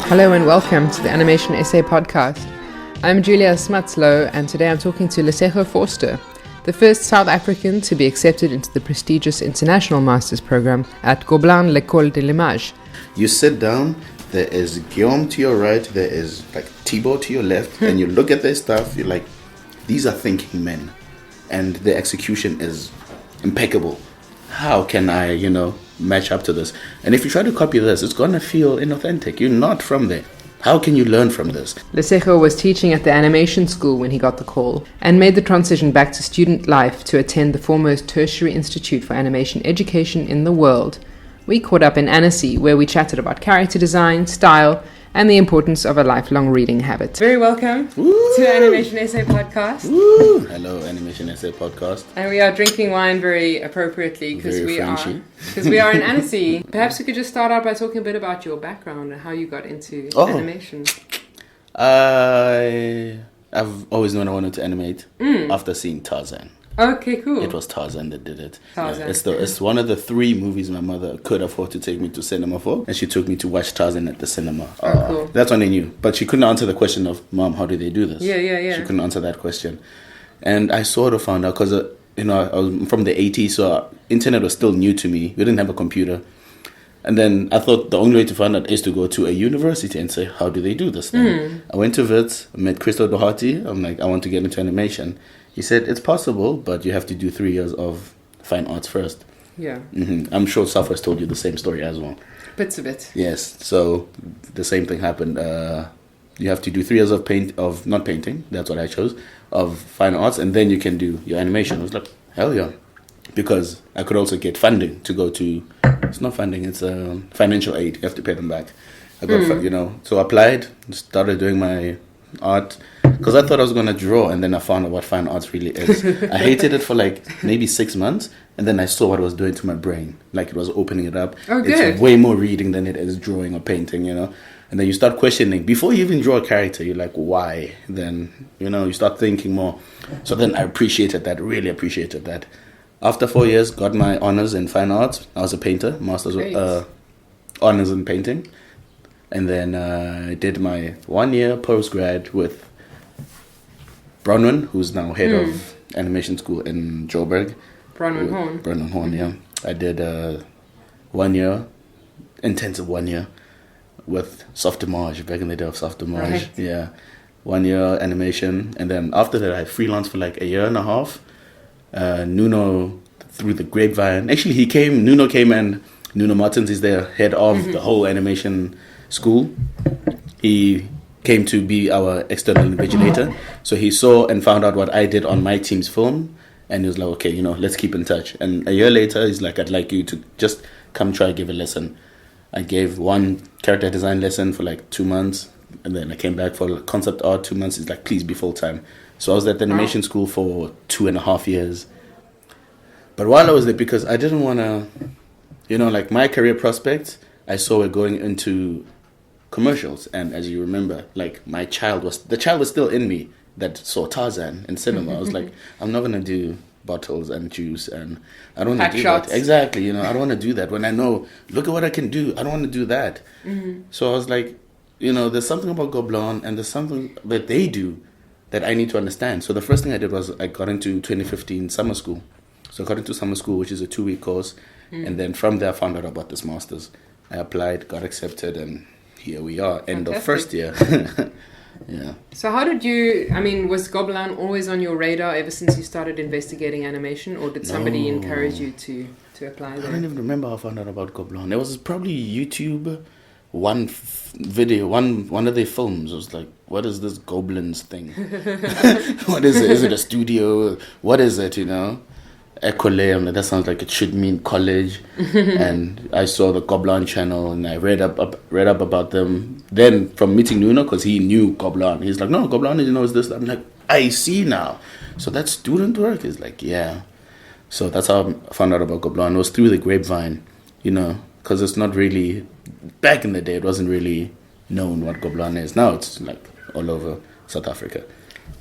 Hello and welcome to the Animation Essay Podcast. I'm Julia Smuts Louw and today I'm talking to Lesego Vorster, the first South African to be accepted into the prestigious International Masters Program at Gobelins l'École de l'Image. You sit down, there is Guillaume to your right, there is like Thibaut to your left, and you look at their stuff, you're like, these are thinking men, and their execution is impeccable. How can I, match up to this? And if you try to copy this, it's going to feel inauthentic. You're not from there. How can you learn from this? Lesego was teaching at the animation school when he got the call and made the transition back to student life to attend the foremost tertiary institute for animation education in the world. We caught up in Annecy where we chatted about character design, style, and the importance of a lifelong reading habit. Very welcome to Animation Essay Podcast. Woo! Hello, Animation Essay Podcast. And we are drinking wine very appropriately because we are in Annecy. Perhaps we could just start out by talking a bit about your background and how you got into animation. I've always known I wanted to animate after seeing Tarzan. Okay, cool. It was Tarzan that did it. Tarzan. Yeah, it's one of the 3 movies my mother could afford to take me to cinema for, and she took me to watch Tarzan at the cinema. Cool. That's when I knew. But she couldn't answer the question of, Mom, how do they do this? Yeah. She couldn't answer that question. And I sort of found out because, I was from the 80s, so internet was still new to me. We didn't have a computer. And then I thought the only way to find out is to go to a university and say, how do they do this thing? I went to Wits, met Christo Doherty. I'm like, I want to get into animation. He said, it's possible, but you have to do 3 years of fine arts first. Yeah. I'm sure Southwest told you the same story as well. Bits of it. Yes. So the same thing happened. You have to do 3 years of not painting. That's what I chose. Of fine arts. And then you can do your animation. I was like, hell yeah. Because I could also get funding to go to, it's not funding, it's financial aid. You have to pay them back. I got, so I applied, started doing my art. Because I thought I was going to draw, and then I found out what fine arts really is. I hated it for like maybe 6 months, and then I saw what it was doing to my brain. Like it was opening it up. Oh, good. It's way more reading than it is drawing or painting, And then you start questioning. Before you even draw a character, you're like, why? Then, you start thinking more. So then I really appreciated that. After 4 years, got my honors in fine arts. I was a painter, master's honors in painting. And then I did my 1 year postgrad with Bronwyn, who's now head of animation school in Joburg. Bronwyn Horn, yeah. I did 1 year, intensive 1 year with Soft Image, back in the day of Soft Image. Right. Yeah. 1 year animation. And then after that, I freelanced for like a year and a half. Nuno, through the grapevine. Actually, Nuno came and Nuno Martins is the head of the whole animation school. He came to be our external invigilator. So he saw and found out what I did on my team's film. And he was like, okay, let's keep in touch. And a year later, he's like, I'd like you to just come try give a lesson. I gave one character design lesson for like 2 months. And then I came back for concept art 2 months. He's like, please be full-time. So I was at the animation school for 2.5 years. But while I was there, because I didn't want to, like my career prospects, I saw it going into commercials. And as you remember, like the child was still in me that saw Tarzan in cinema. I was like, I'm not going to do bottles and juice, and I don't want to do shots. that. Exactly, I don't want to do that when I know, look at what I can do. I don't want to do that. So I was like, there's something about Gobelins and there's something that they do that I need to understand. So the first thing I did was I got into 2015 summer school. So I got into summer school, which is a 2-week course. And then from there, I found out about this master's. I applied, got accepted, and here we are, end Fantastic. of first year. Yeah. So how did was Gobelins always on your radar ever since you started investigating animation, or did somebody encourage you to apply there? I don't even remember how I found out about Gobelins. It was probably YouTube, one video, one of their films. I was like, what is this Gobelins thing? What is it? Is it a studio? What is it, École, I'm like, that sounds like it should mean college. And I saw the Gobelins channel and I read up about them. Then from meeting Nuno, because he knew Gobelins, he's like, no, Gobelins, is this. I'm like, I see now. So that's student work? He's like, yeah. So that's how I found out about Gobelins. It was through the grapevine, because it's not really, back in the day, it wasn't really known what Gobelins is. Now it's like all over South Africa.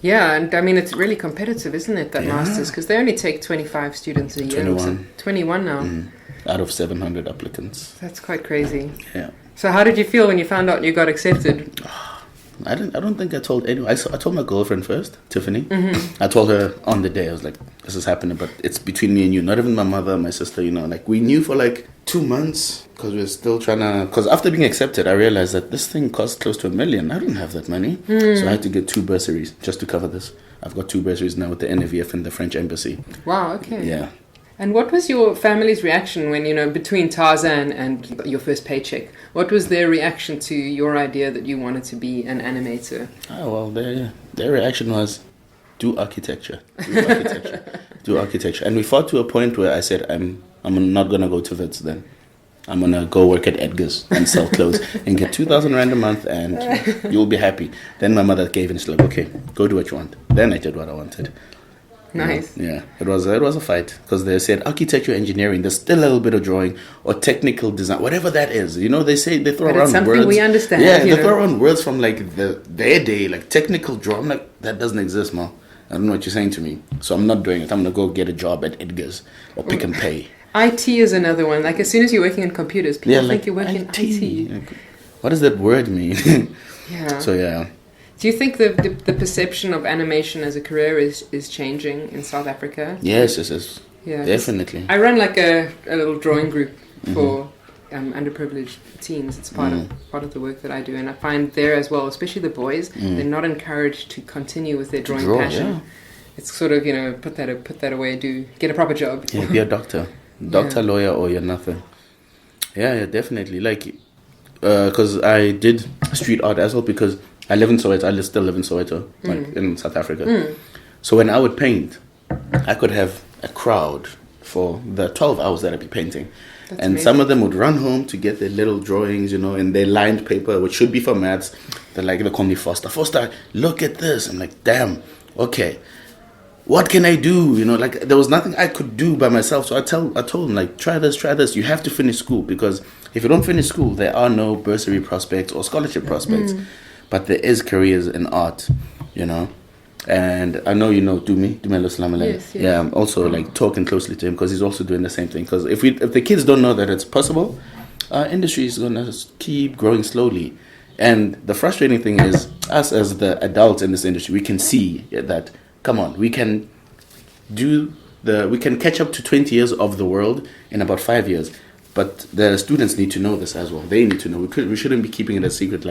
Yeah, and it's really competitive, isn't it, that Masters? Because they only take 25 students a year. 21. 21 now. out of 700 applicants. That's quite crazy. Yeah. So how did you feel when you found out you got accepted? I don't think I told anyone. I told my girlfriend first, Tiffany. I told her on the day. I was like, this is happening, but it's between me and you. Not even my mother, my sister, like we knew for like 2 months because we were still trying to... Because after being accepted, I realized that this thing cost close to $1 million. I didn't have that money. So I had to get 2 bursaries just to cover this. I've got 2 bursaries now with the NAVF and the French Embassy. Wow, okay. Yeah. And what was your family's reaction when, between Tarzan and your first paycheck? What was their reaction to your idea that you wanted to be an animator? Oh, well, their reaction was, do architecture. Do architecture. And we fought to a point where I said, I'm not going to go to Wits then. I'm going to go work at Edgar's and sell clothes and get 2,000 Rand a month and you'll be happy. Then my mother gave in. She's like, okay, go do what you want. Then I did what I wanted. Nice. Yeah, it was a fight because they said architecture, engineering. There's still a little bit of drawing or technical design, whatever that is. They throw around something words. We understand. Yeah, they throw around words from like their day, like technical drawing. I'm like, that doesn't exist, ma. I don't know what you're saying to me, so I'm not doing it. I'm gonna go get a job at Edgar's or Pick and Pay. IT is another one. Like as soon as you're working in computers, people think you're working in IT. Like, what does that word mean? Yeah. So yeah. Do you think the perception of animation as a career is changing in South Africa? Yes. Yeah, definitely. I run like a little drawing group for underprivileged teens. It's part of the work that I do, and I find there as well, especially the boys, they're not encouraged to continue with their drawing passion. Yeah. It's sort of put that away, get a proper job. Yeah, be a doctor, lawyer, or you're nothing. Yeah, definitely. Like, because I did street art as well because I live in Soweto. I still live in Soweto, like in South Africa. So when I would paint, I could have a crowd for the 12 hours that I'd be painting. That's amazing. Some of them would run home to get their little drawings, in their lined paper, which should be for maths. They call me Vorster. Vorster, look at this. I'm like, damn, okay. What can I do? There was nothing I could do by myself. So I told them, like, try this. You have to finish school because if you don't finish school, there are no bursary prospects or scholarship prospects. But there is careers in art, And I know Dumi Salam. Yes. Yeah, I'm also talking closely to him because he's also doing the same thing. Because if the kids don't know that it's possible, our industry is going to keep growing slowly. And the frustrating thing is, us as the adults in this industry, we can see that, come on, we can catch up to 20 years of the world in about 5 years. But the students need to know this as well. They need to know. We shouldn't be keeping it a secret,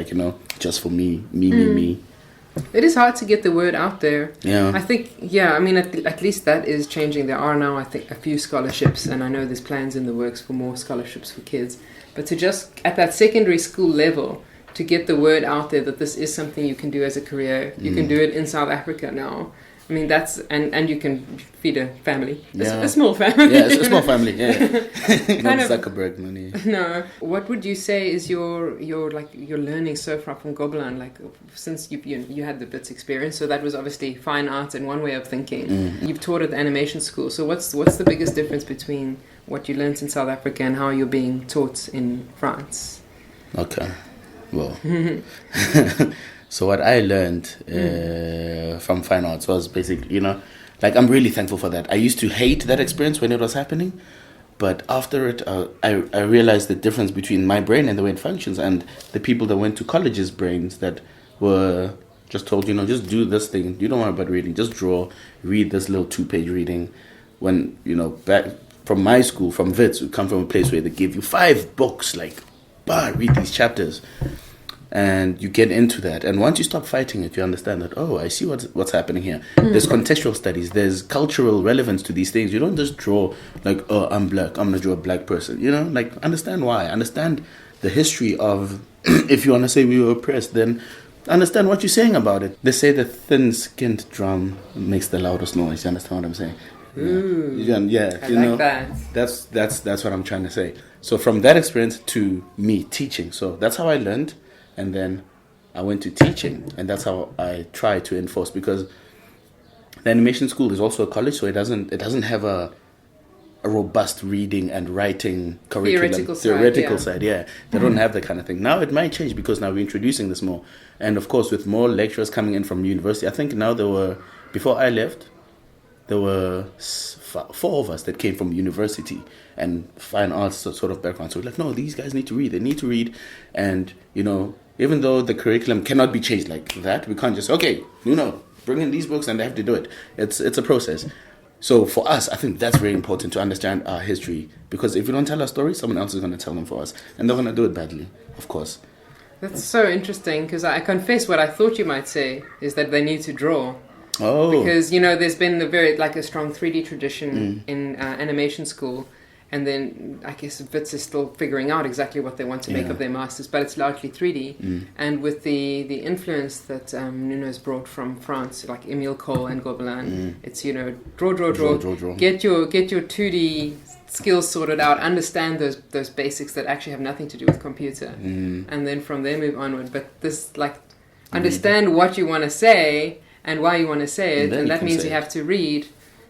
just for me. It is hard to get the word out there. Yeah. I think, at least that is changing. There are now, I think, a few scholarships, and I know there's plans in the works for more scholarships for kids. But to just, at that secondary school level, to get the word out there that this is something you can do as a career. You can do it in South Africa now. I mean, that's, and you can feed a family. A small family. Yeah, it's a small family, yeah. Not Zuckerberg money. No. What would you say is your learning so far from Gobelins? Like, since you had the Wits experience, so that was obviously fine arts and one way of thinking. You've taught at the animation school. So what's the biggest difference between what you learned in South Africa and how you're being taught in France? Okay. Well... So what I learned from fine arts was basically, I'm really thankful for that. I used to hate that experience when it was happening, but after it, I realized the difference between my brain and the way it functions and the people that went to college's brains that were just told, just do this thing. You don't worry about reading. Just draw, read this little 2-page reading. When, back from my school, from Wits, we come from a place where they give you 5 books, read these chapters. And you get into that, and once you stop fighting it, you understand that, I see what's happening here. There's contextual studies, there's cultural relevance to these things. You don't just draw I'm black, I'm gonna draw a black person. Understand why, understand the history of if you want to say we were oppressed, then understand what you're saying about it. They say the thin-skinned drum makes the loudest noise. You understand what I'm saying? Ooh, yeah. I like that. That's what I'm trying to say. So from that experience to me teaching, so that's how I learned. And then I went to teaching, and that's how I try to enforce, because the animation school is also a college, so it doesn't have a robust reading and writing curriculum. Theoretical side, yeah. They don't have that kind of thing. Now it might change because now we're introducing this more. And of course, with more lecturers coming in from university, I think now before I left, there were 4 of us that came from university and fine arts sort of background. So we're like, no, these guys need to read. They need to read. And, you know, even though the curriculum cannot be changed like that, we can't just, okay, bring in these books and they have to do it. It's a process. So for us, I think that's very important to understand our history, because if we don't tell our story, someone else is going to tell them for us, and they're going to do it badly, of course. That's so interesting, because I confess what I thought you might say is that they need to draw. Oh. Because, you know, there's been a strong 3D tradition in animation school. And then I guess Wits is still figuring out exactly what they want to make of their masters, but it's largely 3D. And with the influence that Nuno's brought from France, like Emile Cole and Gobelins, it's, you know, draw. Get your 2D skills sorted out, understand those basics that actually have nothing to do with computer, and then from there move onward. But this, understand what you want to say and why you want to say it, and that means you have to read.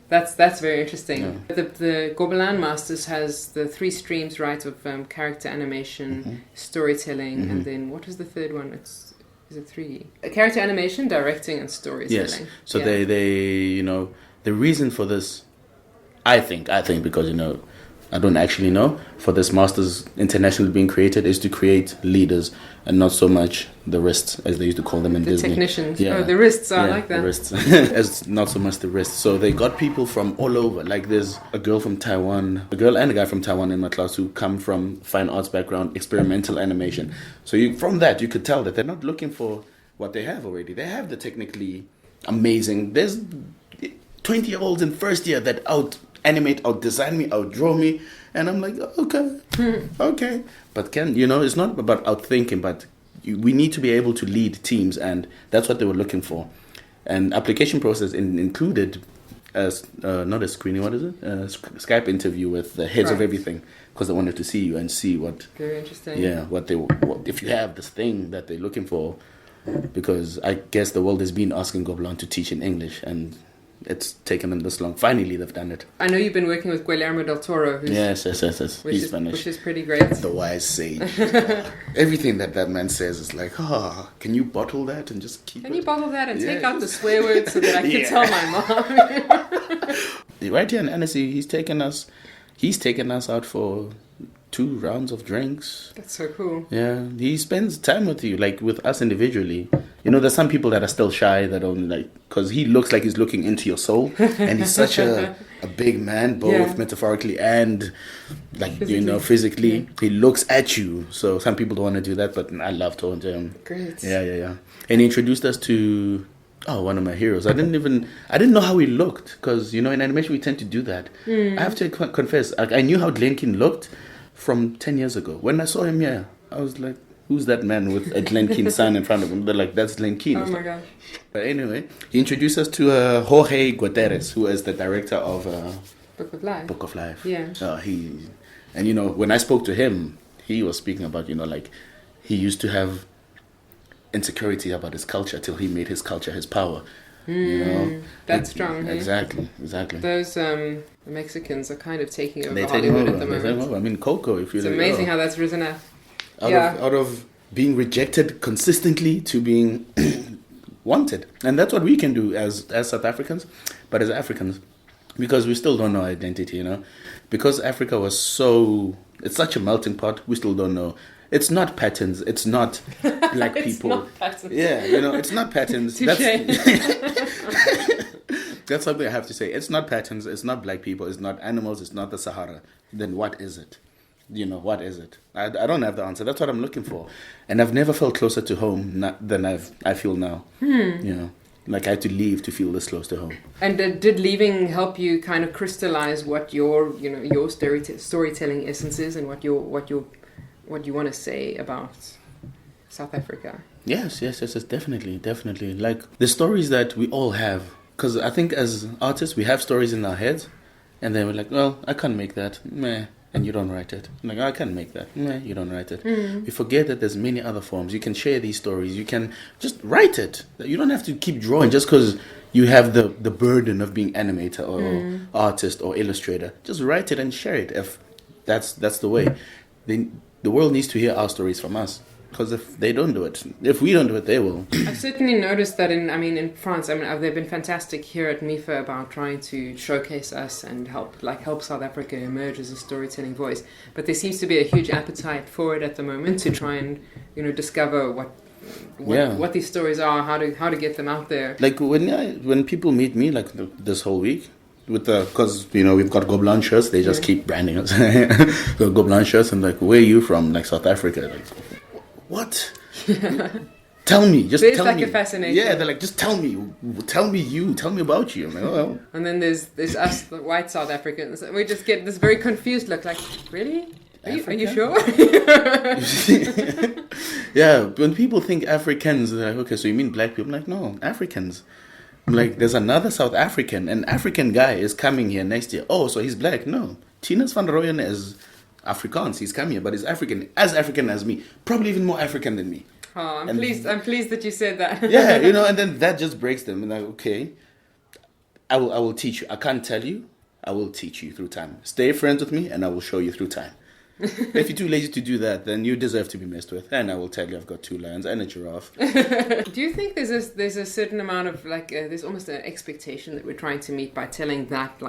That's very interesting. Yeah. The Gobelins Masters has the 3 streams, right, of character animation, storytelling, and then what was the third one? Is it 3D? Character animation, directing, and storytelling. Yes. So they you know, the reason for this, I think because, you know, I don't actually know, for this Masters internationally being created is to create leaders and not so much the wrists, as they used to call them in Disney. Technicians. Yeah. Oh, the wrists, I like that. The wrists. As not so much the wrists. So they got people from all over. Like there's a girl from Taiwan, a girl and a guy from Taiwan in my class who come from fine arts background, experimental animation. So from that, you could tell that they're not looking for what they have already. They have the technically amazing. There's 20-year-olds in first year that out-animate, out-design me, out-draw me. And I'm like, okay. But it's not about outthinking, but we need to be able to lead teams, and that's what they were looking for. And application process included not a screening, what is it? Skype interview with the heads of everything, because they wanted to see you and see what. Very interesting. Yeah, what if you have this thing that they're looking for, because I guess the world has been asking Gobelins to teach in English, and it's taken them this long. Finally, they've done it. I know you've been working with Guillermo del Toro. Yes. He's Spanish. Which is pretty great. The wise sage. Everything that man says is like, can you bottle that and just keep it? Can you bottle that and take out the swear words so that I can tell my mom? Right here in Annecy, he's taken us out for 2 rounds of drinks. That's so cool. Yeah, he spends time with you, like with us individually. You know, there's some people that are still shy, that don't because he looks like he's looking into your soul, and he's such a big man, both metaphorically and physically. Yeah. He looks at you, so some people don't want to do that, but I love talking to him. Great. Yeah. And he introduced us to one of my heroes. I didn't know how he looked, because in animation we tend to do that. I have to confess, I knew how Glenn Keane looked from 10 years ago. When I saw him, I was like, who's that man with a Glenn Keane sign in front of him? They're like, that's Glenn Keane. Oh my gosh. But anyway, he introduced us to Jorge Guterres, who is the director of Book of Life. Yeah. When I spoke to him, he was speaking about, he used to have insecurity about his culture till he made his culture his power. That's strong. Exactly. Those the Mexicans are kind of taking over Hollywood at the moment. I mean, Coco. It's amazing how that's risen up. Out of being rejected consistently to being wanted, and that's what we can do as South Africans, but as Africans, because we still don't know identity. Because Africa was it's such a melting pot. We still don't know. It's not patterns. It's not black people. Not patterns. Yeah, it's not patterns. That's something I have to say. It's not patterns. It's not black people. It's not animals. It's not the Sahara. Then what is it? What is it? I don't have the answer. That's what I'm looking for. And I've never felt closer to home than I feel now. Like I had to leave to feel this close to home. And did leaving help you kind of crystallize what your storytelling essence is, and what you want to say about South Africa? Yes, definitely. Like the stories that we all have, because I think as artists we have stories in our heads, and then we're like, well, I can't make that, meh, and you don't write it. I'm like, I can't make that, meh, you don't write it. We forget that there's many other forms. You can share these stories. You can just write it. You don't have to keep drawing just because you have the burden of being animator or artist or illustrator. Just write it and share it. If that's the way. Then the world needs to hear our stories from us. Because if they don't do it, if we don't do it, they will. I've certainly noticed that in France, they've been fantastic here at MIFA about trying to showcase us and help South Africa emerge as a storytelling voice. But there seems to be a huge appetite for it at the moment to try and, discover what these stories are, how to get them out there. Like when people meet me, like this whole week, because we've got Gobelins shirts, they just keep branding us. The Gobelins shirts, and like, where are you from? Like South Africa. Like, what? Tell me, just tell me. A fascination. Yeah, they're like, just tell me about you. I'm like, oh well. And then there's us, the white South Africans. We just get this very confused look, like, really? Are you sure? Yeah, when people think Africans, they're like, okay, so you mean black people? I'm like, no, Africans. I'm like, there's another South African. An African guy is coming here next year. Oh, so he's black? No. Tinus van Rooyen is Afrikaans. He's come here, but he's African as me. Probably even more African than me. Oh, I'm pleased that you said that. Yeah, and then that just breaks them. And like, okay, I will teach you. I can't tell you. I will teach you through time. Stay friends with me, and I will show you through time. If you're too lazy to do that, then you deserve to be messed with. And I will tell you I've got 2 lions and a giraffe. Do you think there's a certain amount of, there's almost an expectation that we're trying to meet by telling that,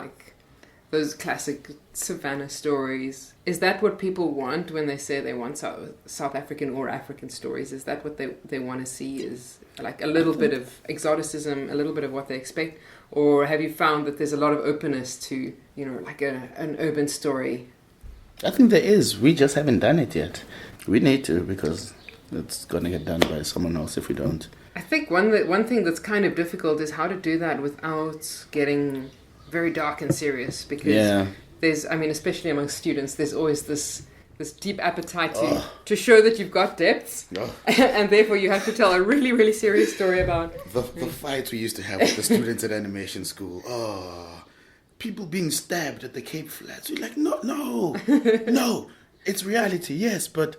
those classic savannah stories? Is that what people want when they say they want South African or African stories? Is that what they want to see, is like a little bit of exoticism, a little bit of what they expect? Or have you found that there's a lot of openness to, an urban story? I think there is. We just haven't done it yet. We need to, because it's going to get done by someone else if we don't. I think one thing that's kind of difficult is how to do that without getting very dark and serious, because there's, especially among students, there's always this deep appetite to show that you've got depths, and therefore you have to tell a really, really serious story about the fights we used to have with the students at animation school. People being stabbed at the Cape Flats. You're like, no, it's reality, yes, but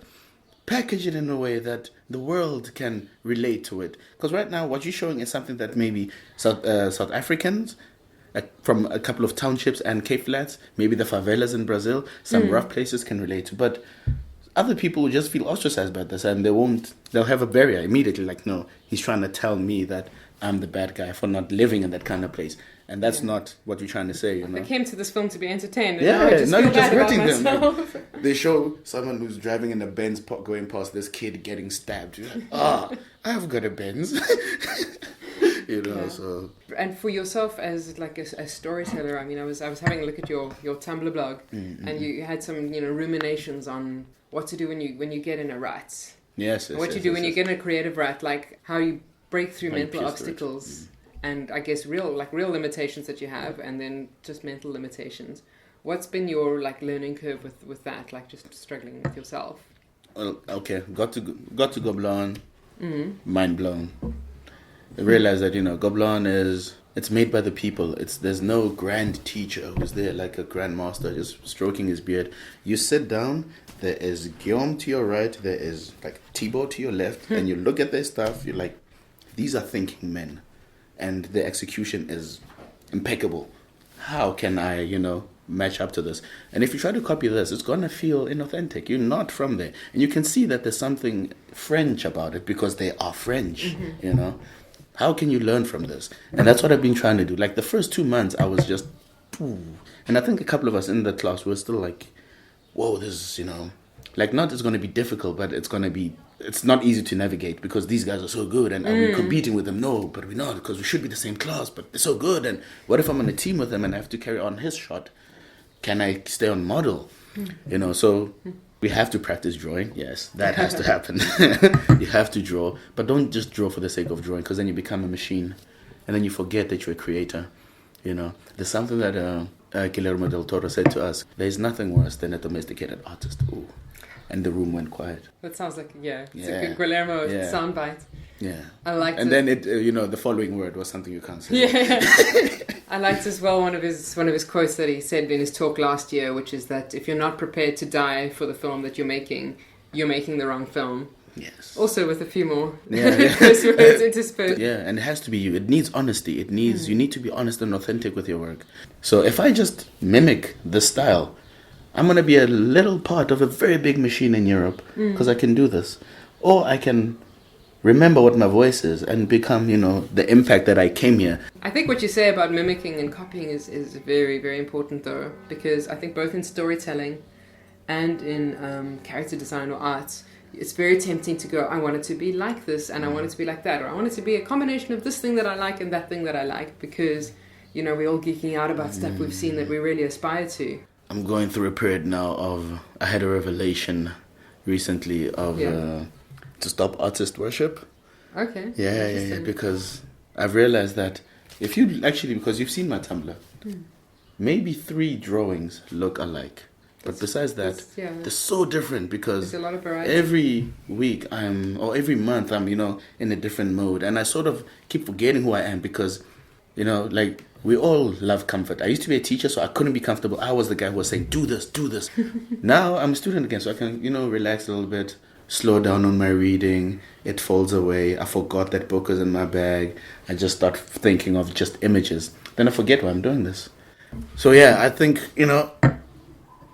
package it in a way that the world can relate to it. Because right now, what you're showing is something that maybe South Africans from a couple of townships and Cape Flats, maybe the favelas in Brazil, some rough places can relate to. But other people will just feel ostracized by this, and they'll have a barrier immediately. Like, no, he's trying to tell me that I'm the bad guy for not living in that kind of place. And that's not what you're trying to say, I came to this film to be entertained. Yeah, now you're just hurting them. Like, they show someone who's driving in a Benz going past this kid getting stabbed. You're like, I've got a Benz. So. And for yourself as a storyteller, I was having a look at your Tumblr blog, and you had some ruminations on what to do when you get in a rut. Yes. What you do when you get in a creative rut, like how you break through mental obstacles. And I guess real limitations that you have, and then just mental limitations. What's been your learning curve with that? Just struggling with yourself. Well, okay, got to Gobelins, mind blown. I realized that Gobelins it's made by the people. There's no grand teacher who's there like a grandmaster just stroking his beard. You sit down. There is Guillaume to your right. There is Thibaut to your left, and you look at their stuff. You're like, these are thinking men. And the execution is impeccable. How can I, match up to this? And if you try to copy this, it's going to feel inauthentic. You're not from there. And you can see that there's something French about it because they are French, How can you learn from this? And that's what I've been trying to do. The first 2 months, I was just, and I think a couple of us in the class were still like, whoa, this is, not it's going to be difficult, but it's not easy to navigate because these guys are so good, and are we competing with them? No, but we're not, because we should be the same class, but they're so good. And what if I'm on a team with them and I have to carry on his shot? Can I stay on model? So we have to practice drawing. Yes, that has to happen. You have to draw, but don't just draw for the sake of drawing, because then you become a machine, and then you forget that you're a creator. There's something that Guillermo del Toro said to us: there's nothing worse than a domesticated artist. Ooh. And the room went quiet. That sounds like, it's a good Guillermo soundbite. Yeah. I liked it. And then the following word was something you can't say. Yeah. I liked as well one of his quotes that he said in his talk last year, which is that if you're not prepared to die for the film that you're making the wrong film. Yes. Also with a few more curse words interspersed. Yeah, and it has to be you. It needs honesty. You need to be honest and authentic with your work. So if I just mimic the style, I'm going to be a little part of a very big machine in Europe because I can do this. or I can remember what my voice is and become, the impact that I came here. I think what you say about mimicking and copying is very, very important, though, because I think both in storytelling and in character design or art, it's very tempting to go, I want it to be like this, and I want it to be like that, or I want it to be a combination of this thing that I like and that thing that I like, because, we're all geeking out about stuff we've seen that we really aspire to. I'm going through a period now I had a revelation recently of to stop artist worship. Okay. Yeah, because I've realized that because you've seen my Tumblr, maybe 3 drawings look alike. But besides that, they're so different because there's a lot of variety. Every week every month I'm, in a different mode. And I sort of keep forgetting who I am because, we all love comfort. I used to be a teacher, so I couldn't be comfortable. I was the guy who was saying, do this, do this. Now I'm a student again, so I can, relax a little bit, slow down on my reading. It falls away. I forgot that book was in my bag. I just start thinking of just images. Then I forget why I'm doing this. So I think,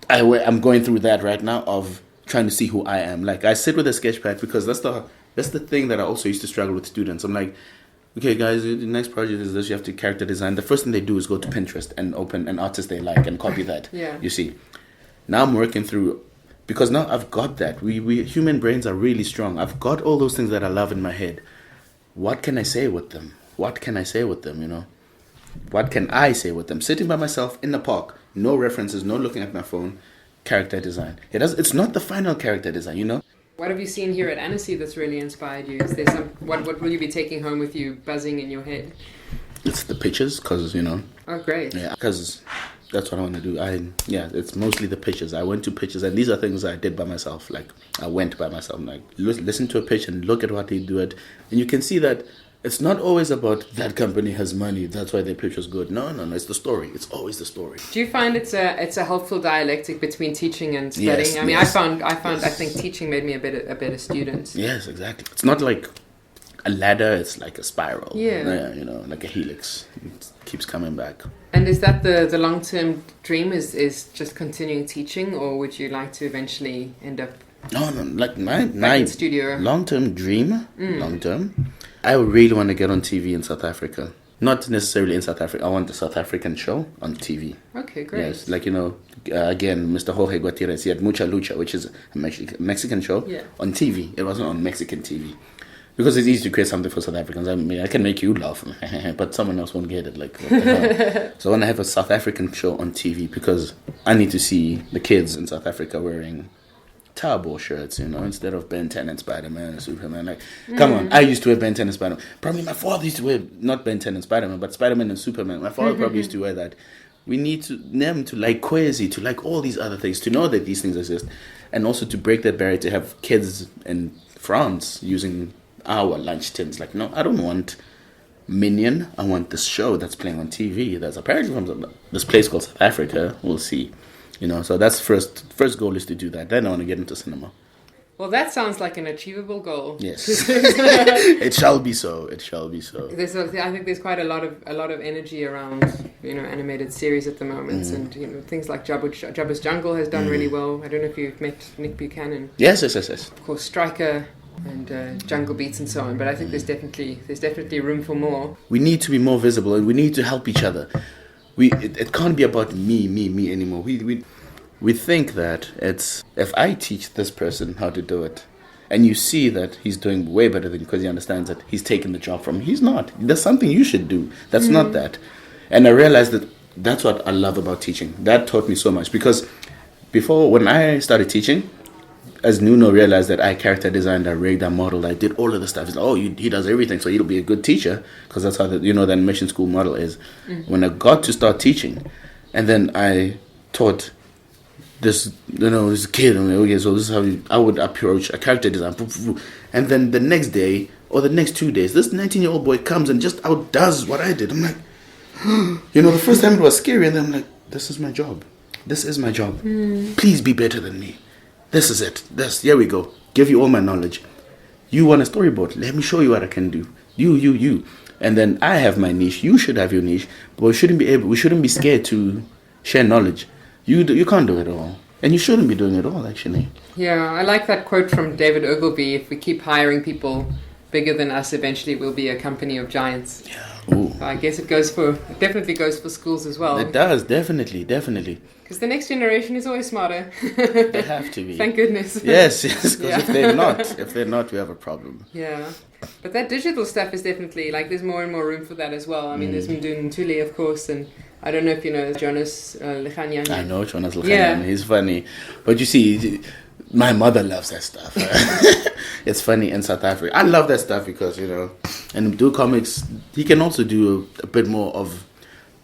I'm going through that right now of trying to see who I am. Like, I sit with a sketch pad because that's the thing that I also used to struggle with students. I'm like, okay, guys, the next project is this. You have to character design. The first thing they do is go to Pinterest and open an artist they like and copy that. You see. Now I'm working through, because now I've got that. We human brains are really strong. I've got all those things that I love in my head. What can I say with them? What can I say with them, What can I say with them? Sitting by myself in the park, no references, no looking at my phone, character design. It's not the final character design, What have you seen here at Annecy that's really inspired you? Is there what will you be taking home with you buzzing in your head? It's the pictures, because, Oh, great. Yeah, because that's what I want to do. It's mostly the pictures. I went to pictures, and these are things I did by myself. Like, I went by myself. Like, listen to a pitch and look at what they do it. And you can see that it's not always about that company has money, that's why their pitch was good. No, it's the story. It's always the story. Do you find it's a helpful dialectic between teaching and studying? Yes, I mean, I think teaching made me a better student. Yes, exactly. It's not like a ladder, it's like a spiral. Yeah. Like a helix. It keeps coming back. And is that the long-term dream is just continuing teaching, or would you like to eventually end up like my studio? Long-term dream, long-term, I really want to get on TV in South Africa. Not necessarily in South Africa. I want the South African show on TV. Okay, great. Yes, like, again, Mr. Jorge Gutierrez, he had Mucha Lucha, which is a Mexican show on TV. It wasn't on Mexican TV. Because it's easy to create something for South Africans. I mean, I can make you laugh, but someone else won't get it. Like, what the hell? So I want to have a South African show on TV because I need to see the kids in South Africa wearing Tabo shirts, instead of Ben 10 and Spider-Man and Superman. Like, come on, I used to wear Ben 10 and Spider-Man. Probably my father used to wear, not Ben 10 and Spider-Man, but Spider-Man and Superman. My father probably used to wear that. We need them to like Kwezi, to like all these other things, to know that these things exist, and also to break that barrier, to have kids in France using our lunch tins. Like, no, I don't want Minion. I want this show that's playing on TV. That's apparently from this place called South Africa. We'll see. So that's first goal is to do that. Then I want to get into cinema. Well, that sounds like an achievable goal. Yes, it shall be so. It shall be so. I think there's quite a lot of energy around animated series at the moment, and things like Jabba's Jungle has done really well. I don't know if you've met Nick Buchanan. Yes. Of course, Striker and Jungle Beats and so on. But I think there's definitely room for more. We need to be more visible, and we need to help each other. It can't be about me anymore. We think that it's, if I teach this person how to do it, and you see that he's doing way better than you because he understands that he's taken the job from him. He's not. There's something you should do. That's not that. And I realized that that's what I love about teaching. That taught me so much because before, when I started teaching, as Nuno realized that I character designed, I rigged, I modeled, I did all of the stuff. He's like, he does everything, so he'll be a good teacher, because that's how the animation school model is. When I got to start teaching, and then I taught this kid, I'm like, okay, so this is how I would approach a character design. And then the next day, or the next 2 days, this 19-year-old boy comes and just outdoes what I did. I'm like, the first time it was scary, and then I'm like, this is my job. This is my job. Please be better than me. This is it. Here we go. Give you all my knowledge. You want a storyboard? Let me show you what I can do. You. And then I have my niche. You should have your niche. But we shouldn't be scared to share knowledge. You can't do it all. And you shouldn't be doing it all, actually. Yeah, I like that quote from David Ogilvy: if we keep hiring people bigger than us, eventually we'll be a company of giants. Yeah. Ooh. So I guess it definitely goes for schools as well. It does, definitely. Because the next generation is always smarter. They have to be. Thank goodness. Yes, because if they're not, we have a problem. Yeah. But that digital stuff is definitely, like, there's more and more room for that as well. I mean, there's Mdunu, of course, and I don't know if you know Jonas Lechanyang. I know Jonas Lechanyang. Yeah. He's funny. But you see, my mother loves that stuff. It's funny in South Africa. I love that stuff because, and do comics, he can also do a bit more of,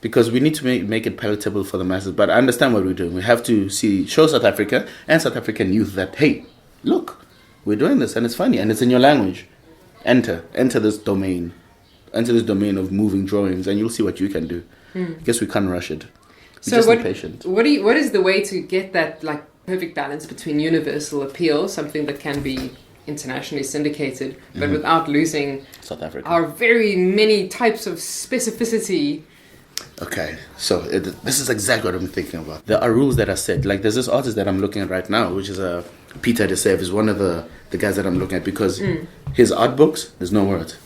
because we need to make it palatable for the masses. But I understand what we're doing. We have to show South Africa and South African youth that, hey, look, we're doing this and it's funny and it's in your language. Enter this domain. Enter this domain of moving drawings and you'll see what you can do. I guess we can't rush it. We just need patience. What is the way to get that, like, perfect balance between universal appeal, something that can be internationally syndicated, but without losing South Africa, our very many types of specificity? Okay, so this is exactly what I'm thinking about. There are rules that are set. Like, there's this artist that I'm looking at right now, which is Peter De Sev, is one of the guys that I'm looking at, because his art books, there's no words.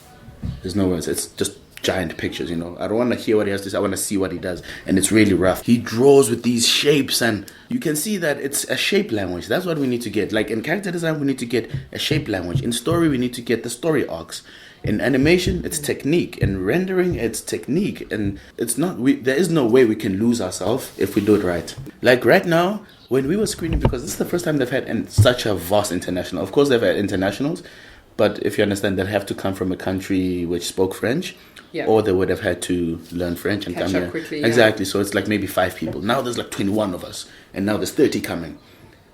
It's just giant pictures, I don't want to hear what he has to say. I want to see what he does. And it's really rough. He draws with these shapes, and you can see that it's a shape language. That's what we need to get. Like, in character design, we need to get a shape language. In story, we need to get the story arcs. In animation, it's technique. In rendering, it's technique. And it's not, there is no way we can lose ourselves if we do it right. Like right now, when we were screening, because this is the first time they've had such a vast international. Of course, they've had internationals, but if you understand, they'll have to come from a country which spoke French. Yeah. Or they would have had to learn French and catch come up here. Quickly, exactly. So it's like maybe 5 people. Now there's like 21 of us. And now there's 30 coming.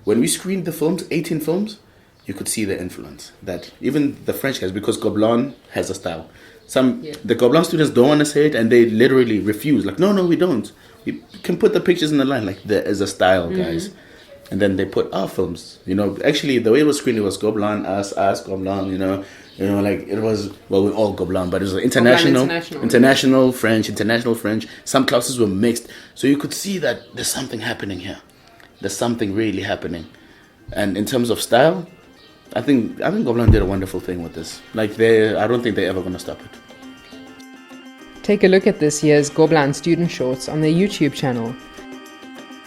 When we screened the films, 18 films, you could see the influence. That even the French guys, because Gobelins has a style. The Gobelins students don't want to say it and they literally refuse. Like, no, we don't. We can put the pictures in the line. Like, there is a style, guys. And then they put our films. Actually, the way it was screened, it was Gobelins, us, Gobelins, like it was, well, we're all Gobelins, but it was international French. Some classes were mixed. So you could see that there's something happening here. There's something really happening. And in terms of style, I think Gobelins did a wonderful thing with this. Like, I don't think they're ever going to stop it. Take a look at this year's Gobelins student shorts on their YouTube channel.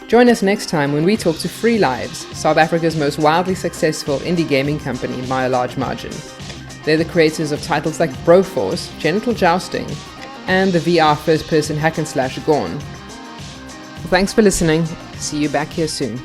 Join us next time when we talk to Free Lives, South Africa's most wildly successful indie gaming company by a large margin. They're the creators of titles like Broforce, Genital Jousting, and the VR first-person hack and slash Gorn. Well, thanks for listening. See you back here soon.